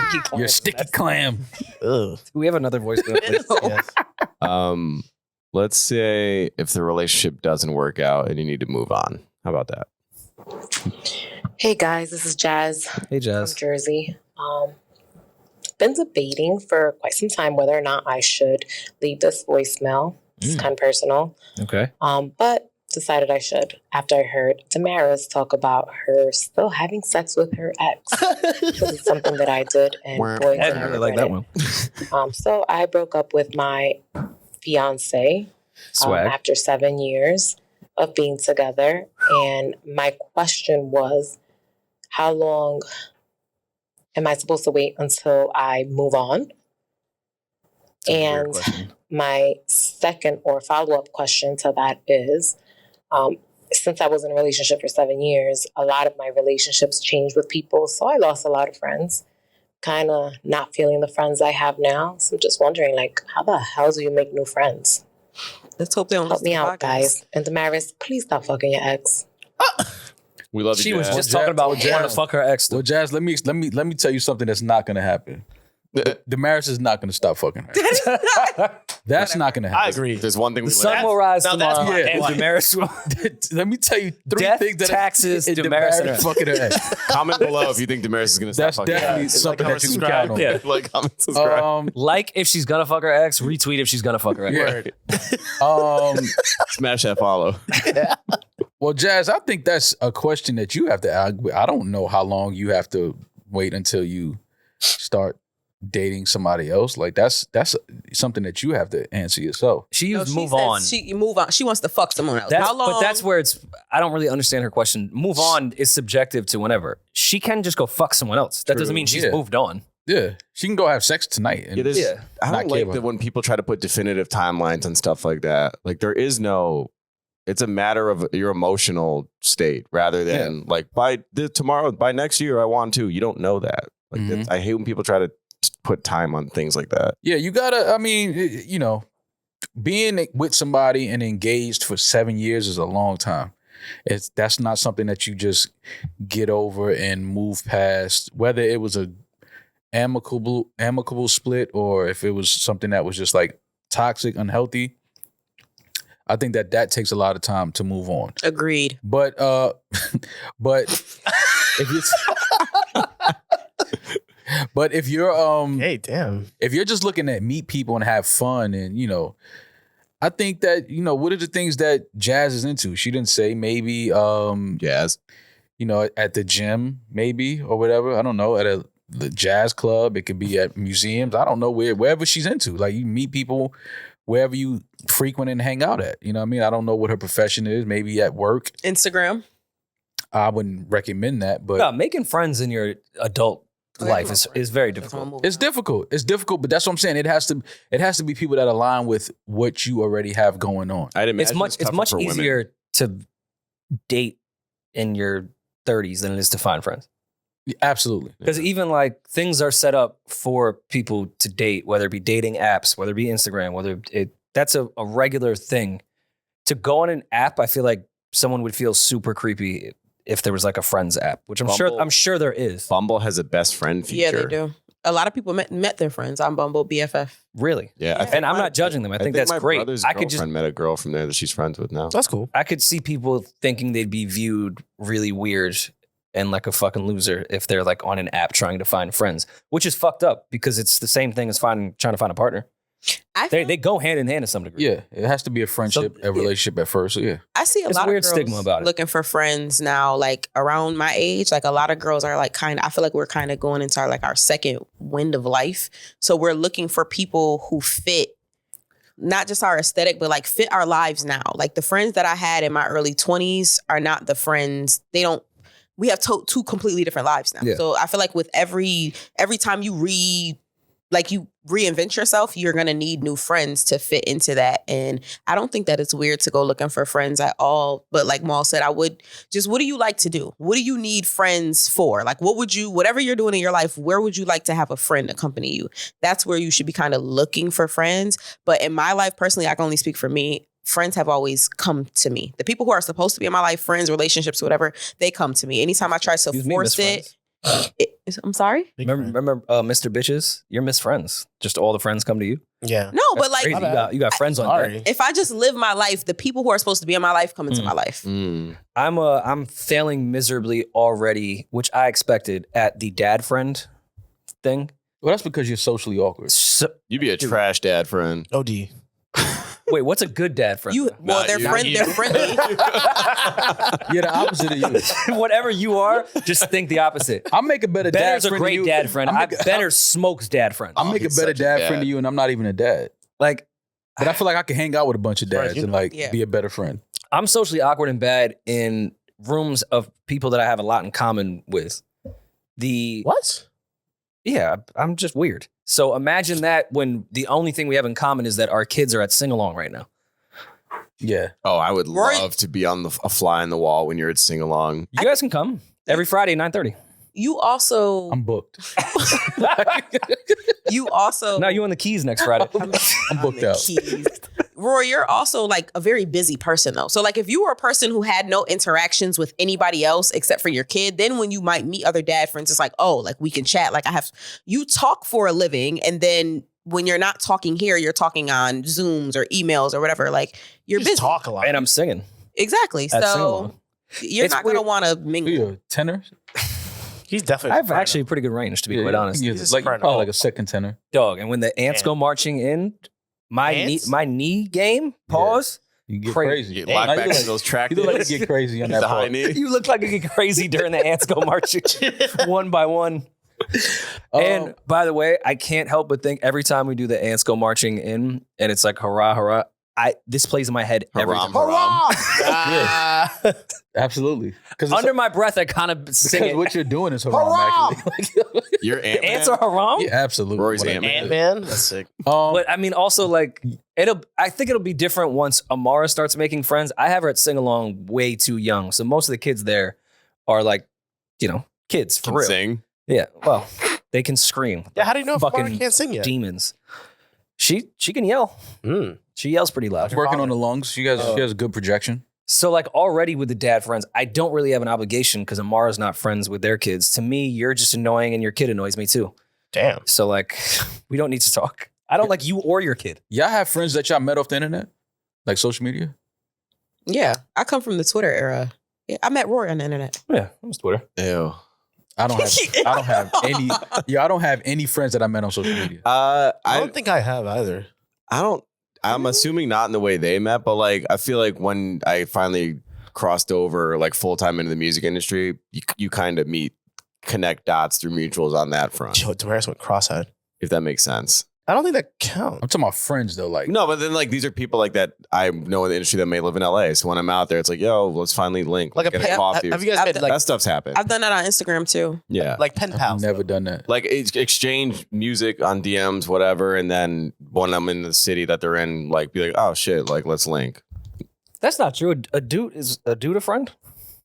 Sticky clam. You're a sticky clam. Ugh. We have another voicemail, please. Yes. Let's say if the relationship doesn't work out and you need to move on. How about that? Hey guys, this is Jazz Hey, from Jazz. Jersey. Been debating for quite some time whether or not I should leave this voicemail. It's kind of personal. Okay. But decided I should after I heard Demaris talk about her still having sex with her ex. This is something that I did, and boy, I did I really like that one. So I broke up with my fiance Swag. after 7 years of being together. And my question was, how long am I supposed to wait until I move on? And my second or follow-up question to that is, since I was in a relationship for 7 years, a lot of my relationships changed with people. So I lost a lot of friends, kind of not feeling the friends I have now. So I'm just wondering, like, how the hell do you make new friends? Let's hope they don't Help listen me to the out, podcast. guys. And Demaris, please stop fucking your ex. We love you. She was Jazz. just talking about wanting to fuck her ex. Well, Jazz, let me tell you something that's not gonna happen. Demaris is not gonna stop fucking her. That's not gonna happen. I agree. There's one thing we The sun will rise now that's tomorrow, my and point. Demaris will. Let me tell you three Death, things that taxes, is Demaris and her. fucking her ex. Comment below if you think Demaris is going to stop That's fucking definitely her. something comment, that you can count on. Yeah. Like, comment, subscribe. Like if she's gonna fuck her ex, retweet if she's gonna fuck her ex. Yeah. Smash that follow. Well, Jazz, I think that's a question that you have to ask. I don't know how long you have to wait until you start dating somebody else. Like that's something that you have to answer yourself. She No, used she move says on. She move on. She wants to fuck someone else. How long? But that's where it's. I don't really understand her question. Move on is subjective to whenever. She can just go fuck someone else. That doesn't mean she's Yeah. moved on. Yeah, she can go have sex tonight. And Yeah. I not don't like care that when people try to put definitive timelines and stuff like that. Like there is no. It's a matter of your emotional state rather than like by tomorrow, by next year, I want to. You don't know that. Like Mhm. I hate when people try to put time on things like that. Yeah, you gotta. I mean, you know, being with somebody and engaged for 7 years is a long time. That's not something that you just get over and move past. Whether it was a amicable split or if it was something that was just like toxic, unhealthy. I think that takes a lot of time to move on. Agreed. But if it's but if you're Hey, damn. if you're just looking at meet people and have fun and you know, I think that, you know, what are the things that Jazz is into? She didn't say. Maybe Jazz. you know, at the gym, maybe, or whatever. I don't know, at the jazz club. It could be at museums. I don't know, wherever she's into. Like you meet people wherever you frequent and hang out at. You know what I mean? I don't know what her profession is. Maybe at work. Instagram. I wouldn't recommend that, but No, making friends in your adult life is very difficult. it's difficult. It's difficult, but that's what I'm saying. It has to be people that align with what you already have going on. I'd imagine It's tougher much for women. easier to date in your 30s than it is to find friends. Absolutely. Because even like things are set up for people to date, whether it be dating apps, whether it be Instagram, that's a regular thing. To go on an app, I feel like someone would feel super creepy if there was like a friends app, which I'm sure there is. Bumble has a best friend feature. Yeah, they do. A lot of people met their friends on Bumble BFF. Really? Yeah, I think And I'm not judging them. I think that's my great. brother's I could girlfriend met a girl from there that she's friends with now. That's cool. I could see people thinking they'd be viewed really weird and like a fucking loser if they're like on an app trying to find friends, which is fucked up because it's the same thing as trying to find a partner. They go hand in hand to some degree. Yeah, it has to be a friendship, a relationship at first. So yeah, I see a There's lot a weird of girls stigma about it. looking for friends now, like around my age. Like a lot of girls are like I feel like we're kind of going into our second wind of life. So we're looking for people who fit not just our aesthetic, but like fit our lives now. Like the friends that I had in my early 20s are not the friends. We have two completely different lives now. Yeah. So I feel like with every time you reinvent yourself, you're going to need new friends to fit into that. And I don't think that it's weird to go looking for friends at all. But like Mal said, what do you like to do? What do you need friends for? Like whatever you're doing in your life, where would you like to have a friend accompany you? That's where you should be kind of looking for friends. But in my life, personally, I can only speak for me. Friends have always come to me. The people who are supposed to be in my life, friends, relationships, whatever, they come to me. Anytime I try to force it, I'm sorry? Big Remember Mr. Bitches? You're Miss Friends. Just all the friends come to you. Yeah. No, but like, Crazy. You got friends on Sorry. deck. if I just live my life, the people who are supposed to be in my life come into my life. Mm. I'm failing miserably already, which I expected at the dad friend thing. Well, that's because you're socially awkward. So, You'd be a trash dad friend. OD. wait, what's a good dad friend? Not They're you. they're friendly. You're the opposite of you. Whatever you are, just think the opposite. I'll make a better dad Benner's a friend great than you. dad friend. Benner smokes dad friend. I'll make a he's better such a dad dad. friend than you, and I'm not even a dad. Like, But I feel like I can hang out with a bunch of Right, dads you and know. like Yeah. be a better friend. I'm socially awkward and bad in rooms of people that I have a lot in common with. What? Yeah, I'm just weird. So imagine that when the only thing we have in common is that our kids are at sing along right now. Yeah. Oh, I would Rory- love to be on a fly in the wall when you're at sing along. You guys can come every Friday, 9:30. You also, I'm booked. you also. Now you on the keys next Friday. I'm booked out. Keys. Rory, you're also like a very busy person though. So like if you were a person who had no interactions with anybody else except for your kid, then when you might meet other dad friends, it's like, oh, like we can chat. Like you talk for a living, and then when you're not talking here, you're talking on Zooms or emails or whatever. Like you're You just busy. talk a lot. And I'm singing Exactly. at So sing-along. you're It's not gonna weird. want to Are mingle. you a tenor? He's definitely. I have actually a pretty good range, to be quite honest. Yeah, He's a like soprano. probably like a second tenor. Dog. And when the ants Man. go marching in, my Ants? knee game, pause. You get Crazy. crazy. You get Hey, locked now back you to look- those track You look like days. you get crazy on The that high part. knee. You look like you get crazy during the ants go marching one by one. And by the way, I can't help but think every time we do the ants go marching in and it's like hurrah, hurrah, this plays in my head every Haram, time. haram. Absolutely. Because Under my breath, I kind of sing it. what you're doing is haram, actually. You're The ants are haram? Yeah, absolutely. Rory's Whatever. Ant-Man. Ant-Man? That's sick. But I mean, also like I think it'll be different once Amara starts making friends. I have her at sing along way too young, so most of the kids there are like, kids for Can real. sing. Yeah, well, they can scream. Yeah, how do you know if Fucking Amara can't sing yet? Demons. She can yell. Mm. She yells pretty loud. Working on the lungs. She has a good projection. So like already with the dad friends, I don't really have an obligation because Amara's not friends with their kids. To me, you're just annoying and your kid annoys me too. Damn. So like, we don't need to talk. I don't like you or your kid. Y'all have friends that y'all met off the internet? Like social media? Yeah, I come from the Twitter era. Yeah, I met Rory on the internet. Yeah, it was Twitter. Ew. I don't have any friends that I met on social media. I I don't think I have either. I'm assuming not in the way they met, but like I feel like when I finally crossed over like full time into the music industry, you kind of connect dots through mutuals on that front, Joe Demaris went cross-eyed. if that makes sense. I don't think that counts. I'm talking about friends though. Like No, but then like these are people like that I know in the industry that may live in LA. So when I'm out there, it's like, yo, let's finally link, Like a get pen. a coffee. Have you guys made like that stuff's happened. I've done that on Instagram too. Yeah. like pen I've pals? never done that. Like exchange music on DMs, whatever, and then when I'm in the city that they're in, like be like, oh shit, like let's link. That's not true. A dude a friend?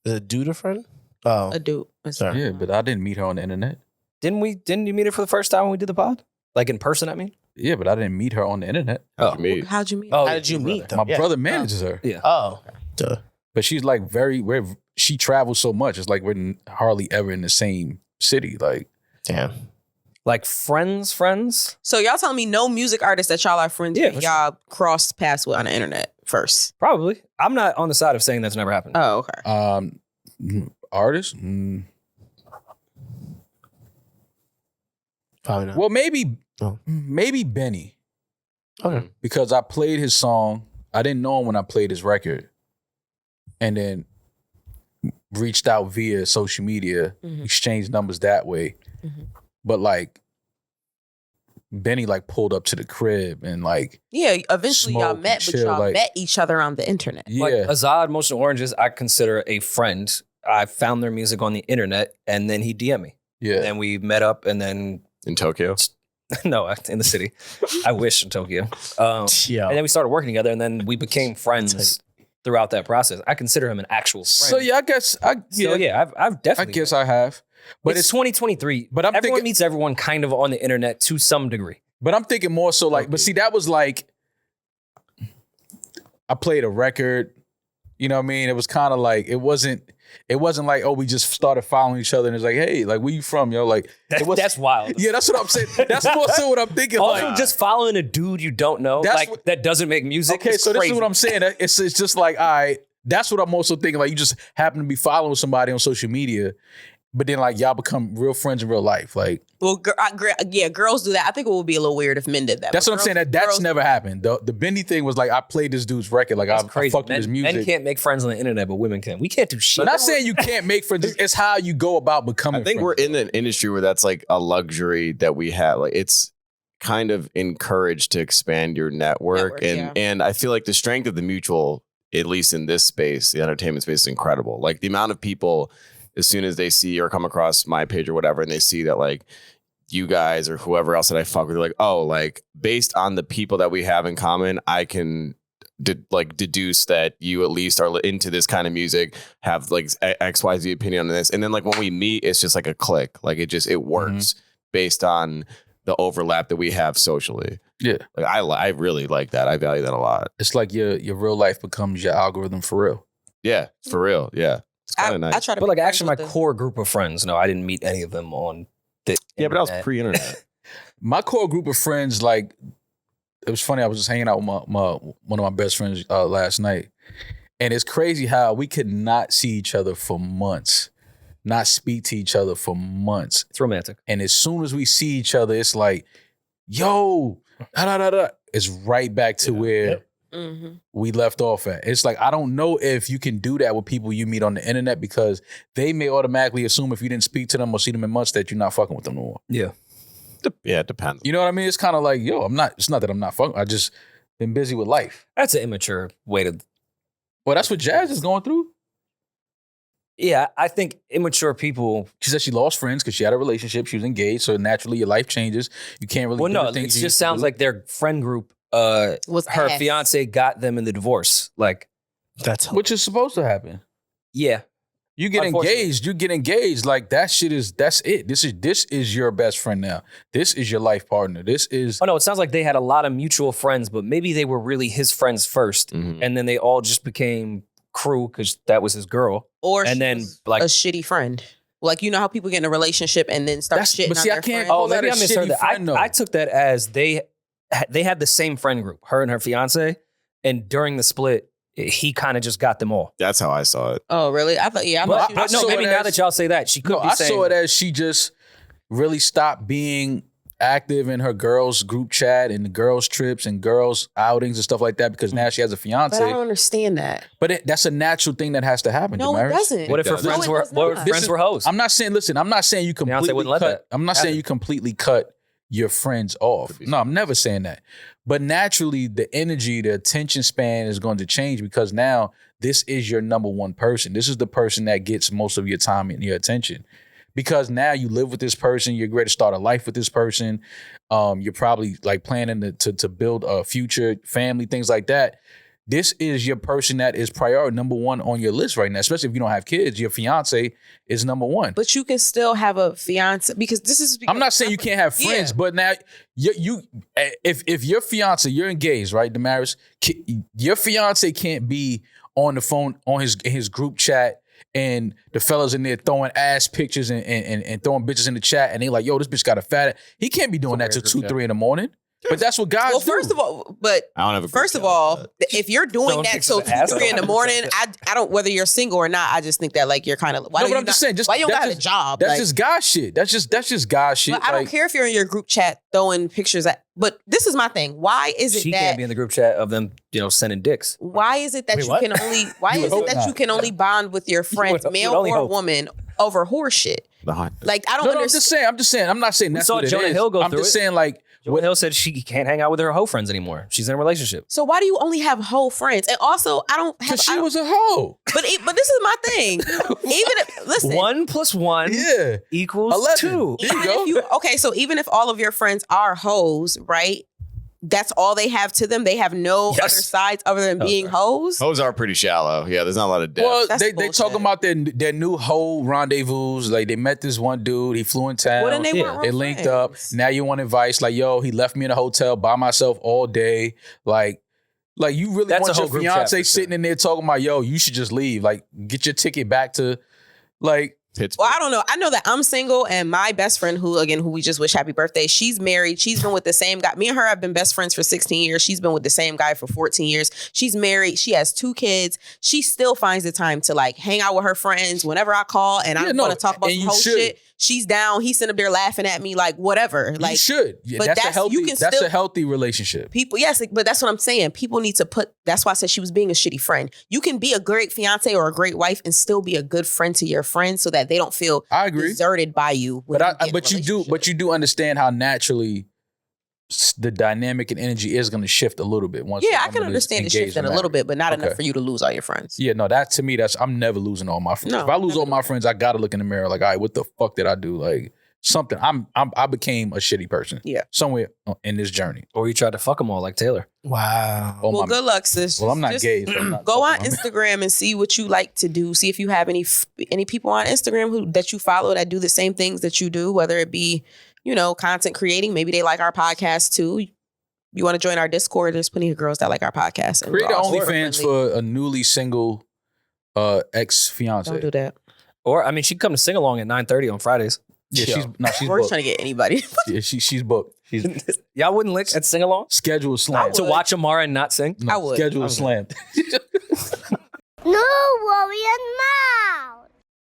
Is it dude a friend? Oh, A dude. sorry. Yeah, but I didn't meet her on the internet. Didn't you meet her for the first time when we did the pod? Like in person, I mean? Yeah, but I didn't meet her on the internet. How'd you meet? How'd you meet? Oh, How did you meet? My though? Yeah. brother manages her. Yeah. Oh, duh. But she's like she travels so much. It's like we're hardly ever in the same city. Like, Damn. Like friends? So y'all telling me no music artist that y'all are friends Yeah, with, for y'all crossed paths with on the internet first. Probably. I'm not on the side of saying that's never happened. Oh, okay. artists? Probably not. Well, maybe Oh. Benny. Okay. Because I played his song. I didn't know him when I played his record. And then reached out via social media, Mhm. exchanged numbers that way. Mhm. But like Benny like pulled up to the crib and like, Yeah, eventually y'all Smoke met, and but chill, y'all like- met each other on the internet. yeah. Like Azad Motion Oranges, I consider a friend. I found their music on the internet and then he DM'd me. yeah. And we met up and then, In Tokyo. no, in the city. I wish in Tokyo. Yeah. And then we started working together and then we became friends throughout that process. I consider him an actual friend. So yeah, I guess So yeah, I've I definitely. guess I have. But it's 2023. but I'm everyone thinking- meets everyone kind of on the internet to some degree. But I'm thinking more so like, but see, that was like, I played a record, you know what I mean? It was kind of like, it wasn't, it wasn't like, oh, we just started following each other and it's like, hey, like, where you from, yo? Like, That's wild. yeah, that's what I'm saying. That's more so what I'm thinking. Also, like, just following a dude you don't know, That's like what- that doesn't make music. okay, is so this crazy. is what I'm saying. It's just like, all right, that's what I'm also thinking. Like, you just happen to be following somebody on social media, but then like y'all become real friends in real life. Like, Well, girls do that. I think it would be a little weird if men did that. that's But what I'm saying. That's girls- never happened. The Bendy thing was like, I played this dude's record. Like, I That's crazy. fucked with his music. Men can't make friends on the internet, but women can. We can't do shit. I'm not saying you can't make friends. It's how you go about becoming I think friends. we're in an industry where that's like a luxury that we have. Like, it's kind of encouraged to expand your network. And I feel like the strength of the mutual, at least in this space, the entertainment space, is incredible. Like, the amount of people, as soon as they see or come across my page or whatever, and they see that like you guys or whoever else that I fuck with, they're like, oh, like, based on the people that we have in common, I can deduce that you at least are into this kind of music, have like XYZ opinion on this. And then like when we meet, it's just like a click. Like, it works based on the overlap that we have socially. Yeah. Like, I really like that. I value that a lot. It's like your real life becomes your algorithm for real. Yeah, for real. Yeah. It's kind of nice. I try to But be like friends actually my with the- core group of friends, no, I didn't meet any of them on the Yeah, but I was internet. pre-internet. My core group of friends, like, it was funny. I was just hanging out with one of my best friends last night, and it's crazy how we could not see each other for months, not speak to each other for months, It's romantic. and as soon as we see each other, it's like, yo, da da da da. It's right back to where Mhm. we left off at. It's like, I don't know if you can do that with people you meet on the internet, because they may automatically assume if you didn't speak to them or see them in months that you're not fucking with them no more. Yeah. Yeah, it depends. You know what I mean? It's kind of like, yo, it's not that I'm not fucking. I just been busy with life. That's an immature way to Well, that's what Jazz is going through. Yeah, I think immature people. She said she lost friends because she had a relationship. She was engaged. So naturally your life changes. You can't really Well, do no, the it things you just used to sounds do. like their friend group. Was Her ass. fiance got them in the divorce. Like, That's Which is supposed to happen. yeah, You get Unfortunately. engaged. You get engaged. Like that's it. This is your best friend now. This is your life partner. This is oh no, it sounds like they had a lot of mutual friends, but maybe they were really his friends first, Mhm. and then they all just became crew because that was his girl. Or And she then, was like- a shitty friend. Like, you know how people get in a relationship and then start That's- shitting but see, on I their can't- friend? Oh, that maybe a I misheard shitty that. friend, though. I took that as they had the same friend group, her and her fiance, and during the split, he kind of just got them all. That's how I saw it. Oh, really? I thought, yeah, I thought she But was no, saw maybe it now as- that y'all say that, she could no. be I saying saw it as she just really stopped being active in her girls group chat and the girls trips and girls outings and stuff like that because now she has a fiance. But I don't understand that. But that's a natural thing that has to happen. No, Demaris. it doesn't. What if her No, friends it were does what if not. friends This is- were hoes? I'm not saying. Listen, I'm not saying you completely wouldn't let cut. that I'm not saying happen. you completely cut your friends off. No, I'm never saying that. But naturally, the energy, the attention span is going to change because now this is your number one person. This is the person that gets most of your time and your attention. Because now you live with this person, you're ready to start a life with this person. You're probably like planning to build a future family, things like that. This is your person that is priority number one on your list right now, especially if you don't have kids. Your fiance is number one. But you can still have a fiance because this is. I'm not saying you can't have friends, Yeah. but now if your fiance, you're engaged, right, Demaris? Your fiance can't be on the phone on his group chat and the fellas in there throwing ass pictures and throwing bitches in the chat and they like, yo, this bitch got a fat. He can't be doing that till 2, 3 in the morning. But that's what guys Well, do. first of all, but I don't have a first group of chat all, with that. if you're doing Throwing that pictures till of 2, ass 3 in the on morning, that. I don't whether you're single or not. I just think that like you're kind of why No, don't but you I'm just not- saying, just why you don't that's got a just- job? That's Like, just guy shit. That's just guy shit. but I don't Like, care if you're in your group chat throwing pictures at. But this is my thing. Why is it She that? can't be in the group chat of them, sending dicks. Why is it that Wait, you what? can only? Why You would is it hope that not. you can only bond with your friends, would male only or hope. woman, over horse shit? The hot. Like I don't no, I'm understand. just saying. I'm not saying that's saw what it Jonah is. Hill go I'm through just it. saying like Joe Hill said she can't hang out with her hoe friends anymore. She's in a relationship. So why do you only have whole friends? And also, I don't have. because she I don't- was a hoe. but this is my thing. Even if listen, 1 + 1 Yeah. equals 11. 2. There you even go. if you okay, so even if all of your friends are hoes, right? That's all they have to them. They have no Yes. other sides other than being hoes. Hoes are pretty shallow. Yeah, there's not a lot of depth. Well, That's they bullshit. talking about their new whole rendezvous. Like they met this one dude. He flew in town. Well, then they Yeah. weren't They real linked friends. up. Now you want advice? Like, yo, he left me in a hotel by myself all day. Like, Like, you really That's a want your whole group chat fiance for sure. sitting in there talking about, yo, you should just leave. Like, get your ticket back to, like, Well, I don't know. I know that I'm single, and my best friend, who we just wish happy birthday, she's married. She's been with the same guy. Me and her have been best friends for 16 years. She's been with the same guy for 14 years. She's married. She has 2 kids. She still finds the time to like hang out with her friends whenever I call and I want to talk about some whole shit. She's down. He's sitting up there laughing at me like whatever. Like, you should. Yeah, but that's a healthy. That's still, a healthy relationship. People, yes, but that's what I'm saying. People need to put. That's why I said she was being a shitty friend. You can be a great fiance or a great wife and still be a good friend to your friends, so that they don't feel deserted by you. But you do understand how naturally the dynamic and energy is going to shift a little bit. Once I can understand it shifting a little bit, but not enough for you to lose all your friends. Yeah, no, that to me, I'm never losing all my friends. No, if I lose all my friends, I got to look in the mirror like, all right, what the fuck did I do? Like, something. I became a shitty person. Yeah. Somewhere in this journey. Or you tried to fuck them all like Taylor. Wow. Well, good luck, sis. Well, I'm not gay. So I'm not go on fucking Instagram and see what you like to do. See if you have any people on Instagram that you follow that do the same things that you do, whether it be, content creating. Maybe they like our podcast too. You want to join our Discord? There's plenty of girls that like our podcast. And create an OnlyFans for a newly single ex-fiance. Don't do that. Or, I mean, she'd come to sing along at 9:30 on Fridays. Yeah, she's We're booked. trying to get anybody. Yeah, she's booked. Y'all wouldn't lick at sing along? Schedule is slammed. To watch Amara and not sing? No, I would. Schedule is slammed. NewRoryNMal.